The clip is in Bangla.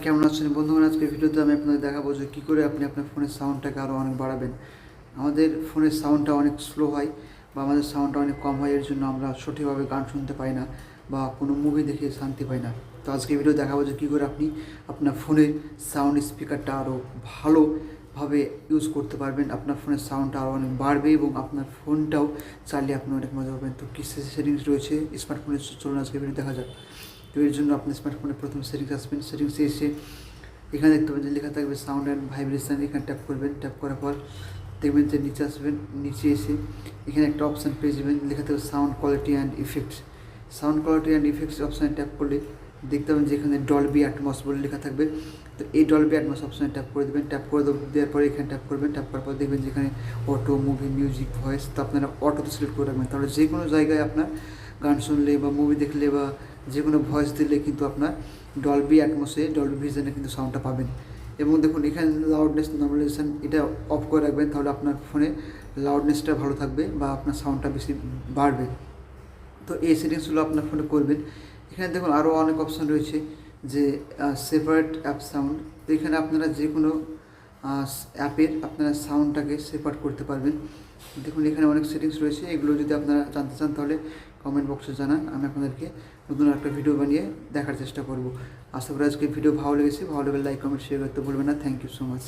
কেমন আছেন বন্ধুগণ? আজকের ভিডিওতে আমি আপনাদের দেখাবো যে কী করে আপনি আপনার ফোনের সাউন্ডটাকে আরও অনেক বাড়াবেন। আমাদের ফোনের সাউন্ডটা অনেক স্লো হয় বা আমাদের সাউন্ডটা অনেক কম হয়, এর জন্য আমরা সঠিকভাবে গান শুনতে পাই না বা কোনো মুভি দেখে শান্তি পাই না। তো আজকে ভিডিও দেখাবো যে কী করে আপনি আপনার ফোনের সাউন্ড স্পিকারটা আরও ভালোভাবে ইউজ করতে পারবেন, আপনার ফোনের সাউন্ডটা আরও অনেক বাড়বে এবং আপনার ফোনটাও চালিয়ে আপনি অনেক মজা পাবেন। তো কী সেটিংস রয়েছে স্মার্টফোনের, চলুন আজকে ভিডিও দেখা যাক। তো এর জন্য আপনি স্মার্টফোনের প্রথম সেটিংস আসবেন। সেটিংসে এসে এখানে দেখতে পাবেন যে লেখা থাকবে সাউন্ড অ্যান্ড ভাইব্রেশন, এখানে ট্যাপ করবেন। ট্যাপ করার পর দেখবেন যে নিচে আসবেন, নিচে এসে এখানে একটা অপশান পেয়ে যাবেন, লেখা থাকবে sound quality and effects. Sound quality and effects অপশানে ট্যাপ করলে দেখতে পাবেন যে এখানে ডলবি অ্যাটমস বলে লেখা থাকবে। তো এই ডলবি অ্যাটমস অপশানে ট্যাপ করে দেবেন। ট্যাপ করে দেওয়ার পরে এখানে ট্যাপ করবেন। ট্যাপ করার পর দেখবেন যে এখানে অটো, মুভি, মিউজিক, ভয়েস, তো আপনারা অটোতে সিলেক্ট করে রাখবেন। তাহলে যে কোনো জায়গায় আপনার গান শুনলে বা মুভি দেখলে বা যে কোনো ভয়েস দিলে কিন্তু আপনার ডলবি অ্যাটমসে, ডলবি ভিশনে কিন্তু সাউন্ডটা পাবেন। এবং দেখুন এখানে লাউডনেস নর্মালাইজেশন এটা অফ করে রাখবেন, তাহলে আপনার ফোনে লাউডনেসটা ভালো থাকবে বা আপনার সাউন্ডটা বেশি বাড়বে। তো এই সেটিংসগুলো আপনার ফোনে করবেন। এখানে দেখুন আরও অনেক অপশান রয়েছে যে সেপারেট অ্যাপ সাউন্ড। তো এখানে আপনারা যে কোনো অ্যাপের আপনারা সাউন্ডটাকে সেপারেট করতে পারবেন। দেখুন এখানে অনেক সেটিংস রয়েছে, এগুলো যদি আপনারা জানতে চান তাহলে কমেন্ট বক্সে জানান, আমি আপনাদেরকে নতুন একটা ভিডিও বানিয়ে দেখার চেষ্টা করব। আশা করি আজকে ভিডিও ভালো লেগেছে, ভালো লাগলে লাইক, কমেন্ট, শেয়ার করতে ভুলবেন না। Thank you so much.